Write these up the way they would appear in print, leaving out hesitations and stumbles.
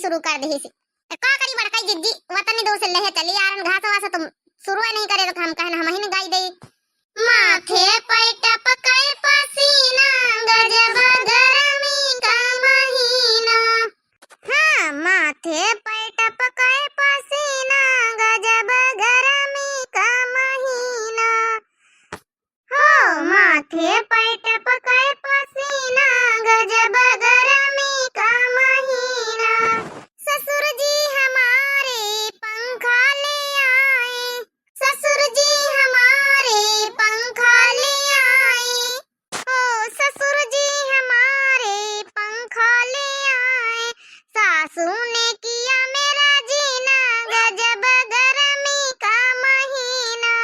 शुरू कर दी सी। का करी बड़काई जिज्जी वतनी दो से लहे चली यार घास वास तुम शुरू नहीं करे तो हम कहना हम ही ने गाई दई। माथे पैट पकाए पसीना गजब गरमी का महीना। हाँ माथे पैट पकाए पसीना गजब गरमी का महीना। हो माथे पैट पकाए पसीना गजब गरमी का महीना। ससुर जी हमारे पंखा ले आए, ससुर जी हमारे पंखा ले आए। ओ ससुर जी हमारे पंखा ले आए। सासू ने किया मेरा जीना गजब गरमी का महीना।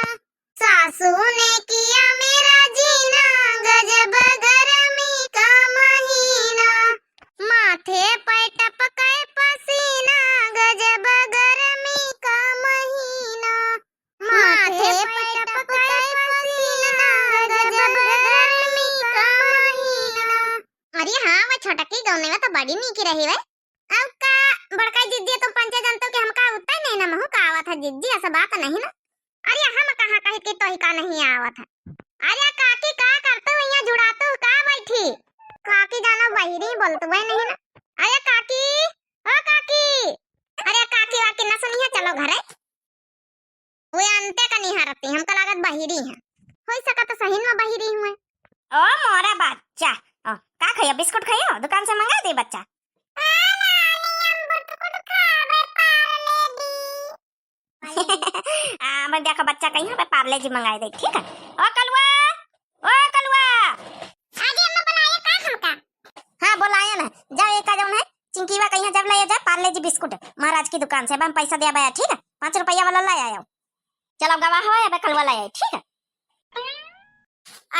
सासू ने किया मेरा जीना गजब गरमी का महीना। माथे पैट पकाए पसीना गजब गरमी का महीना। माथे पैट पकाए पसीना गजब गरमी का महीना। अरे हाँ वो छोटकी गौने में तो बड़ी नीकी रही वे। अब का बड़का जिद्दी तुम पंचे जानते हो कि हम का उतना नहीं ना महू का आवा था जिद्दी ऐसा बात नहीं ना। अरे हम कहाँ कहे कि तो ही का नहीं आवा था। अरे काकी का करते हो यहाँ जुड़ाते हो का बैठी। काकी जानो बहिरी बोलते हुए नहीं ना। अरे काकी ओ काकी। अरे काकी वाकी ना सुनिए चलो घरे। वो अंते का नहीं हारती हमका लागत बहिरी है। हो सका तो सही में बहिरी हूँ। ओ मोरा बच्चा ओ का खाया बिस्कुट खाया दुकान से मंगा दे बच्चा। मैं देखो बच्चा कहीं पे पार्ले जी मंगाई दे ठीक है। ओ कलवा आगे अम्मा बुलाए का हमका। हाँ बुलाया ना जाओ एक आ जाओ है चिंकीवा कहीं जब ले जा पार्ले जी बिस्कुट महाराज की दुकान से हम पैसा दिया ठीक है 5 रुपया वाला ले आया। चलो गवाह हो अब कलवा ले आए ठीक है।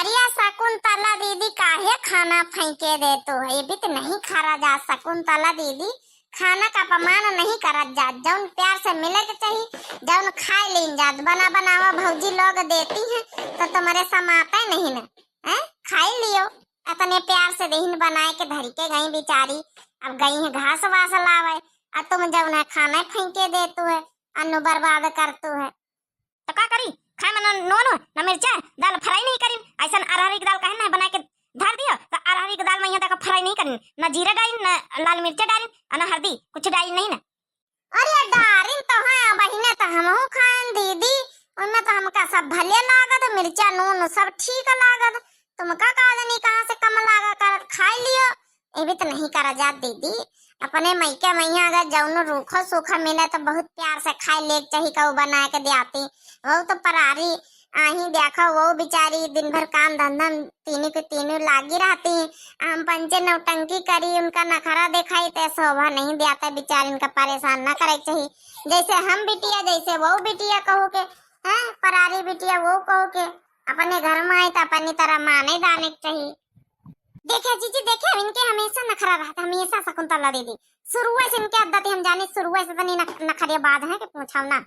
अरे शकुंतला दीदी काहे खाना फेंके दे तो ये भी तो नहीं खारा जा। शकुंतला दीदी खाना का अपमान नहीं करा जात जौन प्यार से मिले के चाहिए जौन खाए लीन जात बना बनावा भौजी लोग देती हैं तो तुम्हारे समाते नहीं ना हैं खाई लियो। इतने प्यार से देहिन बनाए के धरी के गई बेचारी अब गई है घास वास लावे अब तुम जौन है खाना फेंके दे तू है अन्न बर्बाद कर तू है। तो का करी खाए मन नोन ना मिर्चा दाल फ्राई नहीं करी ऐसा अरहरी की दाल काहे ना बना के धर दियो तो अरहरी की दाल में यहाँ तक फ्राई नहीं करी ना जीरा डाली ना लाल मिर्चा डाली ना हल्दी कुछ डाली नहीं ना। अरे डारिन तो हाँ बहिने तो हमहू खाएं दीदी उनमें तो हमका सब भले लागत मिर्चा नून सब ठीक लागत तुमका कादनी कहाँ से कम लागा कर खाई लियो। ये भी तो नहीं करा जात दीदी अपने मैके मैया अगर जौन रूखो सूखा मिले तो बहुत प्यार से खाए ले चाहिए कऊ बना के दियाती। वो तो परारी आही देखो वो बेचारी दिन भर काम धंधा तीनों के तीनों लागी रहती हम पंचे नौटंकी करी उनका नखरा दिखाई तो शोभा नहीं दियाता बेचारी इनका परेशान न करे चाहिए। जैसे हम बिटिया जैसे वो बिटिया कहो के हैं परारी बिटिया वो कहो के अपने घर में आए तो अपनी तरह माने दाने चाहिए। देखे जीजी देखे इनके हमेशा नखरा रहता हमेशा शकुंतला दीदी शुरुआत से इनके आदत हम जाने शुरुआत से तो नहीं नखरे बाद है कि पूछाओ ना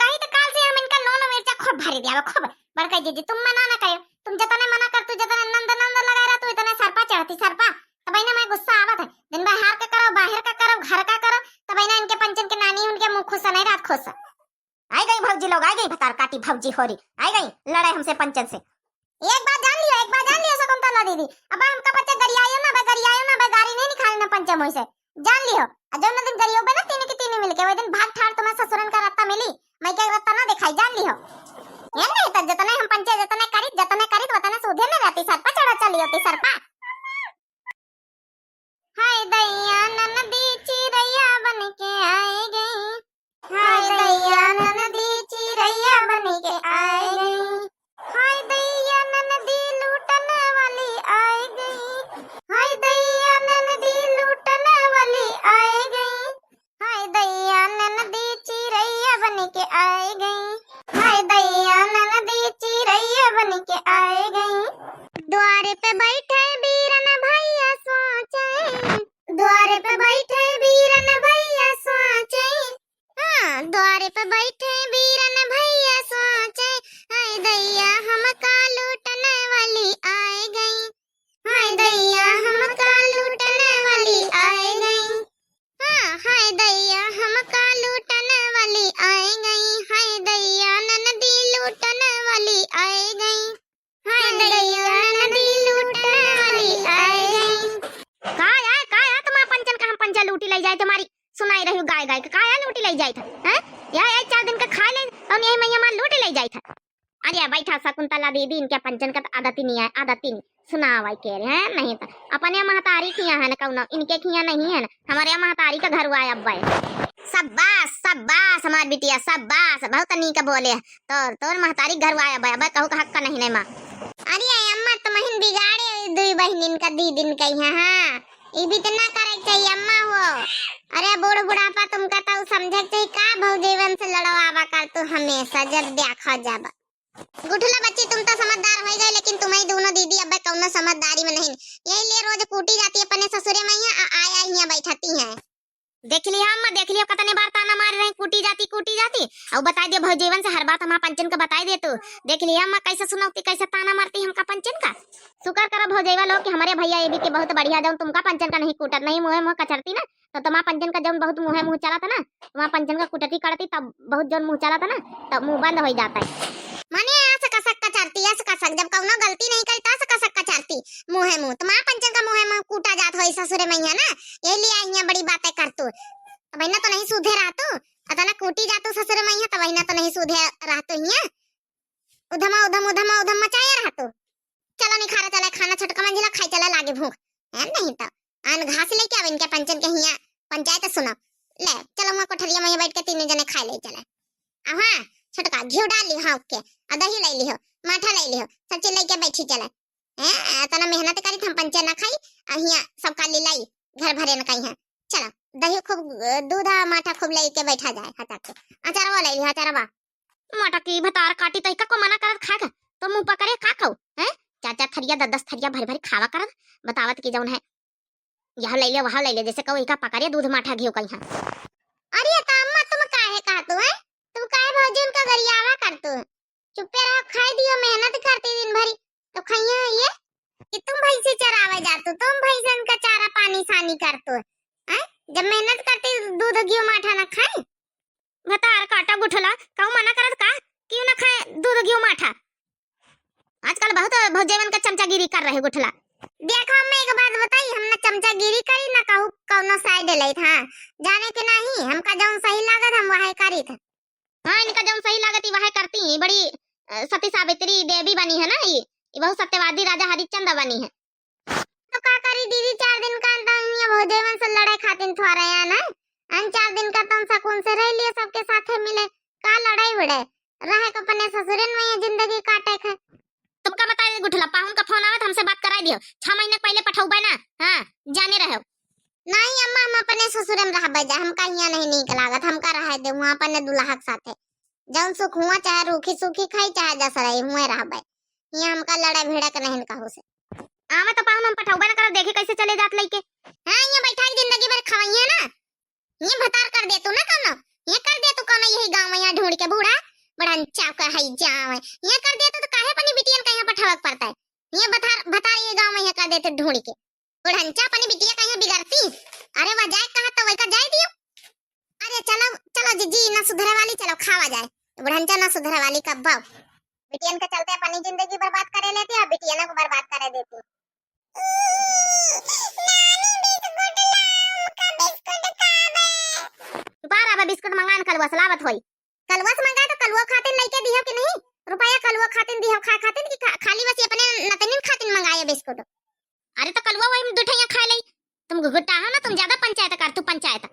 कहीं तो काल से हम इनका नोन मिर्चा खूब भरी दिया खूब बड़का दीदी तुम मना ना करो तुम जतने मना कर तू जतने नंद नंद लगा रहा तू इतने सरपा चढ़ती सरपा तो भाई ना मैं गुस्सा आवत है दिन भर हार का करो बाहर का करो घर का करो तो भाई ना इनके पंचन के नानी उनके मुंह खुश नहीं रात खुश आई गई भौजी लोग आई गई भतार काटी भौजी होरी आई गई लड़ाई हमसे पंचन से। एक बात जान लियो शकुंतला दीदी अब हमका बच्चा गरियायो ना गाड़ी नहीं निकालना ना पंचम होई से जान लियो जो न दिन गरियो बे ना तीन के तीन मिलके वो दिन भाग ठाड़ तुम्हें ससुरन का रत्ता मिली मैं क्या रत्ता ना दिखाई जान लियो। ये नहीं तो जतने हम पंचे जतने करी वतने सूधे में रहती सरपा चढ़ा चली होती सरपा। हाय दैया ननदी चिरैया बन के आए गई हाय दैया ननदी चिरैया बन के आए गई हाय दैया ननदी लूटन वाली आए गई हाय दैया ननदी लूटन वाली आए गई हाय दैया ननदी चिरैया बन के आए गई। जाए तुम्हारी सुनाई रही गाय गाय का काया लूटी ले जाए था हैं या 4 दिन का खा ले और यही मैया मां लूटी ले जाए था। अरे बैठा शकुंतला दीदी इनके पंचन का आदत ही नहीं है आदत ही नहीं सुनावा कह रहे हैं नहीं था अपने महतारी खिया है ना कौन इनके खिया नहीं है ना हमारे यहाँ महतारी का घर हुआ है अब्बा शाबाश शाबाश हमारी बिटिया शाबाश बहुत नीक बोले तोर महतारी घर हुआ है अब्बा कहू का हक का नहीं माँ। अरे अम्मा तुम्हें बिगाड़े दुई बहनिन का दीदिन का हाँ ये भी तो ना करे चाहिए अम्मा हो। अरे बूढ़ बुढ़ापा तुमका तो समझे चाहिए का भौजीवन से लड़वावा कर तू हमेशा जब देखा जाबा गुठला बच्ची तुम तो समझदार हो गए लेकिन तुम्हारी दोनों दीदी अब कौनो समझदारी में नहीं यही लिए रोज कूटी जाती है अपने ससुरे में आया यहाँ बैठाती हैं। देख लिया अम्मा देख लिया कतने बार ताना मार रहे कूटी जाती और बता दे भौजीवन से हर बात हमारा पंचन का बताई दे तू देख लिया अम्मा कैसे सुनाती कैसे ताना मारती हमका पंचन का शुक्र करो भौजीवा लोग कि हमारे भैया ये भी के बहुत बढ़िया जाऊं तुमका पंचन का नहीं कूटत नहीं मुँह मुँह कचरती ना तो तुम्हारा पंचन का जब बहुत मुँह चला था ना तुम्हारा पंचन का कुटती करती तब बहुत जब मुँह चला था ना तब मुँह बंद हो जाता है माने ऐसे कसक कचरती ऐसे कसक जब कौनो गलती नहीं करता ऐसे कसक कचरती मुँह मुँह तुम्हारा पंचन का मुँह कूटा जात हो ससुरे में ना यही लिए यहाँ बड़ी बातें कर तू बहना तो नहीं सूधे रहा तू अतला कूटी जातू ससुरे में तो बहना तो नहीं सूधे रहा तू यहाँ उधमा उधम उधमा उधम मचाया रहा तू चलो निखारा चला खाना छोटका मंजिला खाई चला लागे भूख है नहीं तो आन घास लेके आवे इनके पंचन के हिया पंचायत सुना ले चलो वहां कोठरिया में बैठ के तीन जने खाई ले चला हाँ छोटका घी डाल ली हाँ ओके दही ले लियो माठा ले लियो सब चीज लेके बैठी चला हैं तना मेहनत करी हम पंचन ना खाई हिया सब काली लाई घर भरे न कहीं है चलो दही खूब दूध माठा खूब लेके बैठा जाए खाता के अचारवा ले लियो अचारवा माटा की भतार काटी तो को मना करत खागा तो मुंह पकड़े खा खाओ हैं 4 थरिया 10 थरिया भर भर खावा करत बतावत की जौन है यहाँ ले ले वहां ले ले जैसे कहो एका पकड़े दूध माठा घियो कहीं अरे ता अम्मा तुम काहे कहतू है तुम काहे भौजीन का गरियावा करतू चुपे रहो खाई दियो मेहनत करती दिन भरी तो खइया ये कि तुम भैंसे चरावे जातू तुम भैंसन का चारा पानी सानी करतू हैं जब मेहनत करती दूध घी माठा ना खाए भतार काटा गुठला कहूं मना करत का क्यों ना खाए दूध घी माठा आजकल बहुत भौजीवन का चमचागिरी कर रहे गुठला देखो मैं एक बात बताई हम ना चमचागिरी करी ना कहू कौनो साइड ले था जाने के नहीं हमका जौन सही लागत हम वही करी था हाँ इनका जौन सही लागत वही करती बड़ी सती सावित्री देवी बनी है ना ये बहुत सत्यवादी राजा हरिश्चंद्र बनी है तो का करी दीदी 4 दिन का अंदर भौजीवन से लड़ाई खातिर थोड़ा है ना अन 4 दिन का तुम सकून से रह लिए सबके साथ मिले का लड़ाई भिड़े रहे को अपने ससुरन में ये जिंदगी काटे खे तुमका बता दे गुठला पाहुन का फोन आवत हमसे बात कराई दियो 6 महीने पहले पठौबे ना हां जाने रहो नहीं अम्मा हम अपने ससुरन रहबे जा हमका हिया नहीं नीक लागत हमका रहे दे वहां अपने दुल्हा के साथे जौन सुख हुआ चाहे रूखी सूखी खाई चाहे जस रही हुए रहबे हिया हमका लड़ाई भिड़ा के नहीं कहू से आवे तो पाहुन हम पठौबे ना करो देखे कैसे चले जात लइके हां हिया बैठा के जिंदगी भर खवाइए ना ये भतार कर दे तू ना कोनो ये कर दे तू कोनो यही गांव में यहाँ ढूंढ के बूढ़ा बड़ंचा का है जाव ये कर दे तो काहे अपनी बिटियन का यहाँ पठवक पड़ता है ये बता ये गांव में यहाँ कर देते ढूंढ के बड़ंचा अपनी बिटिया का यहाँ बिगड़ती अरे वह जाए कहा तो वही का जाए दियो अरे चलो चलो जीजी ना सुधरे वाली चलो खावा जाए बड़ंचा ना सुधरे वाली कब भाव बिटियन के चलते अपनी जिंदगी बर्बाद करे लेती और बिटियन को बर्बाद करे देती बिस्कुट मंगान कलवा सलावत होई कलवा से मंगाए तो कलवा खातिर लेके दियो कि नहीं रुपया कलवा खातिर दियो खातिर कि खाली बस अपने नतनिन खातिर मंगाए बिस्कुट अरे तो कलवा वही दुठैया खा लई तुम घुटा हो ना तुम ज्यादा पंचायत कर तू पंचायत